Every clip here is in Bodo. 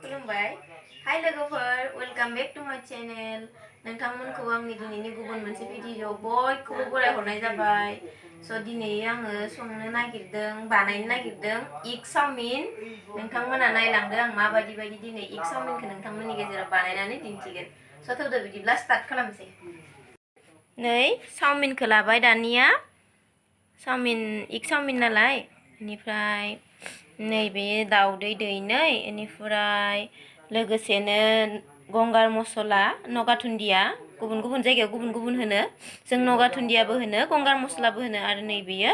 खुलुमबाय हाय लोगोफोर वेलकाम बेक टू माय चैनल नोंथांमोनखौ आंनि दिनैनि गुबुन मोनसे भिडिअ बयखौबो बरायहरनाय जाबाय स' दिनै आङो संनो नागिरदों बानायनो नागिरदों इग चाउमिन नोंथांमोना नायलांदो आं माबायदि दिनै इग चाउमिनखौ नोंथांमोननि गेजेराव बानायनानै दिन्थिगोन स' थौदो बिदिब्ला स्टार्ट खालामसै नै चाउमिनखौ लाबाय दानिया इग चाउमिन नालाय बेनिफ्राय नैबे दाउदै दैनै बेनिफ्राय लोगोसेनो गंगार मस्ला नगा दुन्दिया गुबुन जायगायाव गुबुन होनो जों नगा दुन्दियाबो होनो गंगार मस्लाबो होनो आरो नैबेयो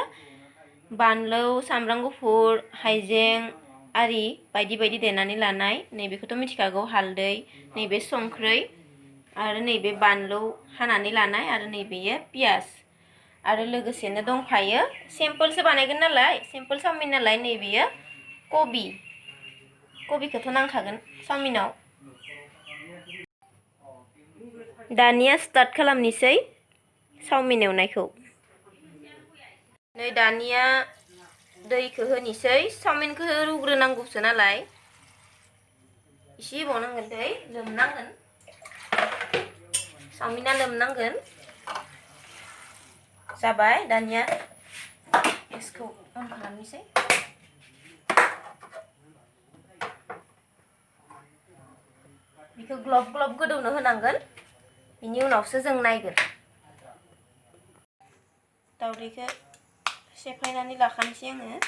बानलु सामब्राम गुफुर हाइजें आरि बायदि देनानै लानाय नैबेखौथ' मिथिखागौ हालदै नैबे संख्रै आरो नैबे बानलु हानानै लानाय आरो नैबेयो पियाज आरो लोगोसेनो दंफायो सिम्पोलसो बानायगोन नालाय सिम्पोल चाउमिन नालाय नैबेयो कबिखौथ' नांखागोन चाउमिनाव दानिया स्टार्ट खालामनोसै चाउमिन एवनायखौ नै दानिया दैखौ होनोसै चाउमिनखौ रुग्रोनांगौसो नालाय इसे होबावनांगोन दै लोमनांगोन चाउमिना लोमनांगोन जाबाय दानिया गेसखौ अन खालामनोसै बेखौ ग्लब गोदौनो होनांगोन बिनि उनावसो जों नायगोन दाउदैखौ सेफायनानै लाखानोसै आङो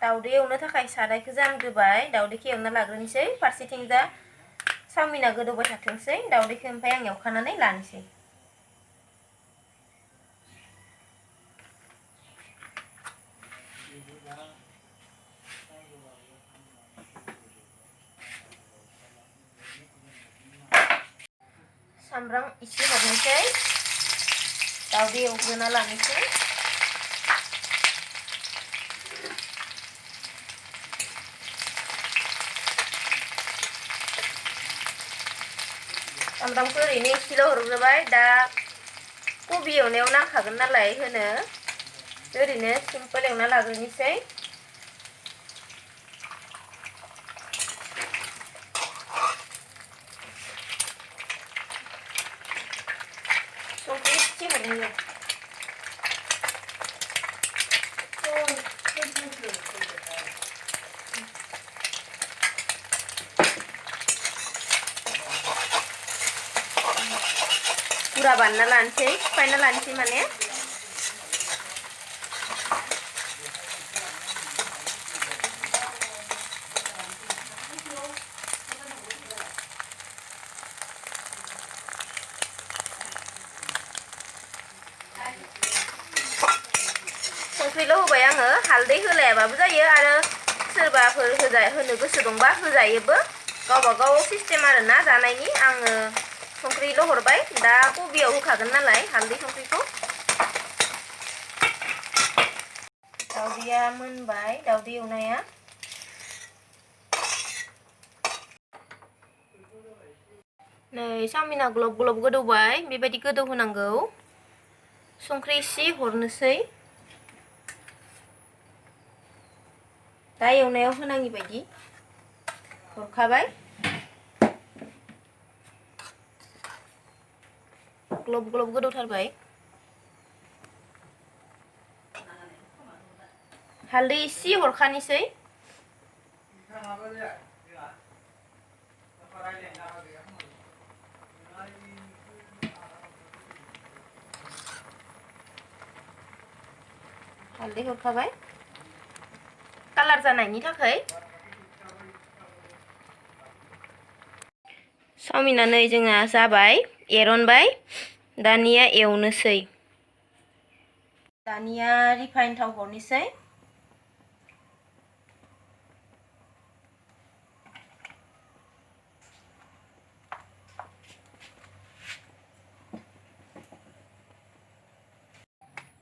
दाउदै एवनो थाखाय सारायखौ जानग्रोबाय दाउदैखौ एवना लाग्रोनोसै फारसेथिंजा चाउमिना गोदौबाय थाथोंसै दाउदैखौ ओमफ्राय आं एवखानानै लानोसै सामब्राम इसे हरनोसै दाउदै एवग्रोना लानोसै सामब्रामखौ ओरैनो इसेल' हरग्रोबाय दा कबि एवनायाव नांखागोन नालाय होनो ओरैनो सिम्पोल एवना लाग्रोनोसै संख्रि इसे हरनो पूरा बानना लानोसै सिफायना लानोसै माने संख्रिल' होबाय आङो हालदै होलायाबाबो जायो आरो सोरबाफोर होनो गोसो दंबा होजायोबो गावबा गाव सिस्टेम आरोना जानायनि आङो संख्रिल' हरबाय दा कबियाव होखागोन नालाय हालदै संख्रिखौ दाउदैया मोनबाय दाउदै एवनाया नै चाउमिना ग्लब गोदौबाय बेबायदि गोदौ होनांगौ संख्रि इसे हरनोसै दा एवनायाव होनाङि बायदि हरखाबाय ग्लब गोदौथारबाय हालदै इसे हरखानोसै हालदै हरखाबाय कालार जानायनि थाखाय चाउमिना नै जोंहा जाबाय एरनबाय दानिया एवनोसै दानिया रिफाइन थाव हरनोसै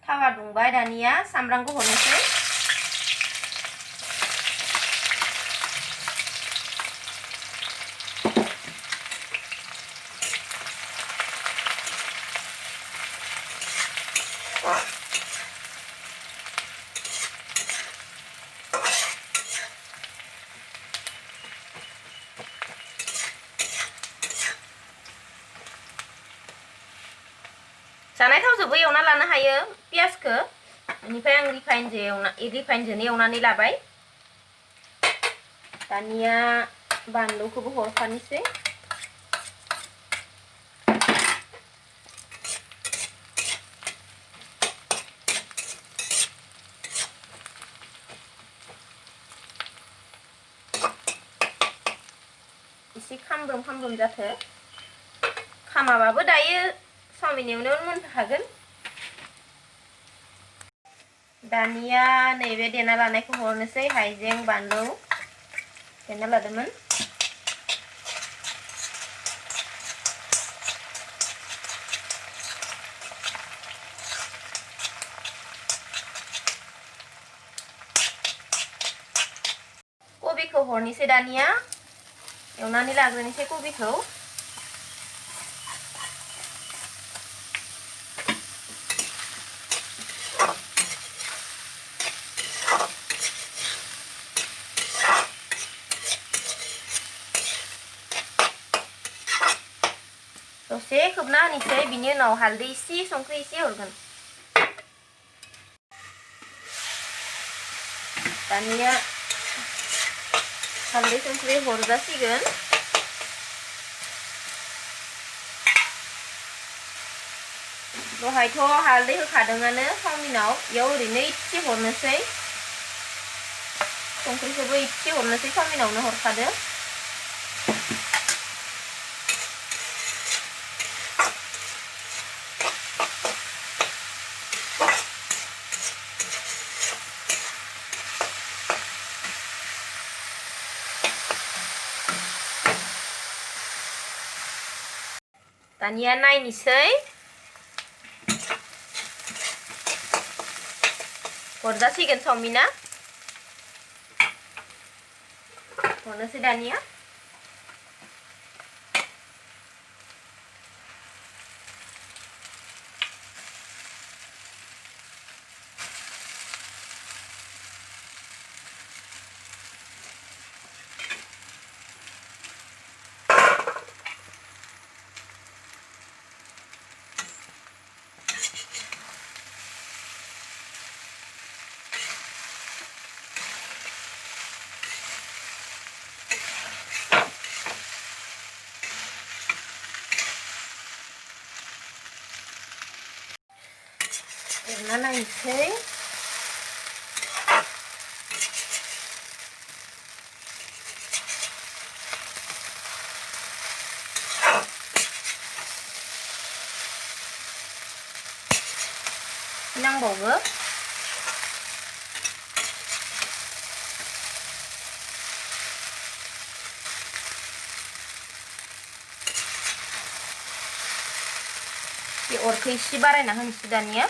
थावा दुंबाय दानिया सामब्रामखौ हरनोसै जानाय थावजोंबो एवना लानो हायो पियाजखौ बेनिफ्राय आं रिफाइनजों एवनानै लाबाय दानिया बानलुखौबो हरफानोसै एसे खामब्रोम जाथो खामाबाबो दायो चाउमिन एवनायावनो मोनखागोन दानिया नैबे देना लानायखौ हरनोसै हाइजें बानलु देना लादोंमोन कबिखौ हरनोसै दानिया एवनानै लाग्रोनोसै कबिखौ दसे खोबना होनोसै बिनि उनाव हालदै एसे संख्रि एसे हरगोन दानिया हालदै संख्रि हरजासिगोन दहायथ' हालदै होखादोंआनो चाउमिनाव इयाव ओरैनो इसे हरनोसै संख्रिखौबो इसे हरनोसै चाउमिनावनो हरखादो दानिया नायनोसै हरजासिगोन चाउमिना हरनोसै दानिया एरना नायनोसै नांबावगौ बे अरखौ एसे बारायना होनोसै दानिया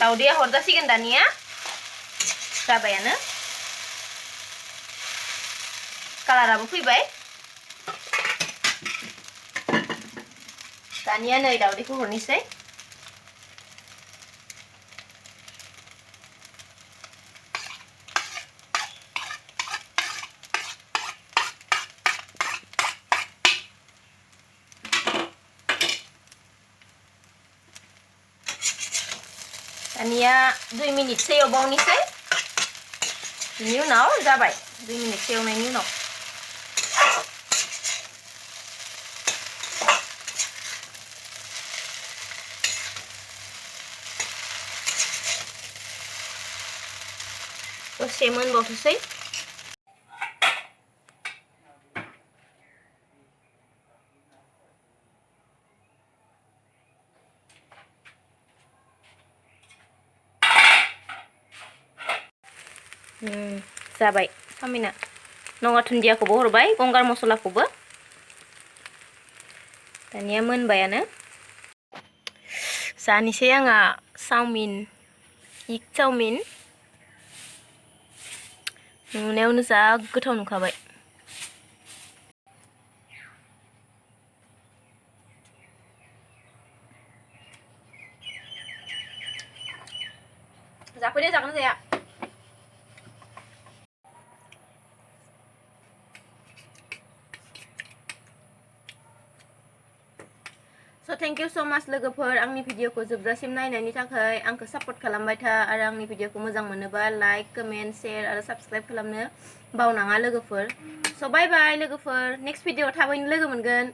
दावदैया हरजासिगोन दानिया जाबायानो कालाराबो फैबाय दानिया नै दावदैखौ हरनोसै दानिया 2 मिनिटसो एवबावनोसै बिनि उनाव जाबाय 2 मिनिटसो एवनायनि उनाव दसे मोनबावथोसै जाबाय चाउमिना नङा दुन्दियाखौबो हरबाय गंगार मसलाखौबो दानिया मोनबायानो जानोसै आंहा चाउमिन इग चाउमिन नुनायावनो जा गोथाव नुखाबाय जाफैदो जागोन जाया So thank you so much लोगोफोर आंनि भिडिअखौ जोबजासिम नायनायनि थाखाय आंखौ सापर्ट खालामबाय था आरो आंनि भिडिअखौ मोजां मोनोबा लाइक कमेन्ट शेयार आरो साबस्क्राइब खालामनो बावनाङा लोगोफोर So bye bye लोगोफोर नेक्स्ट भिडिअआव थाबैनो लोगो मोनगोन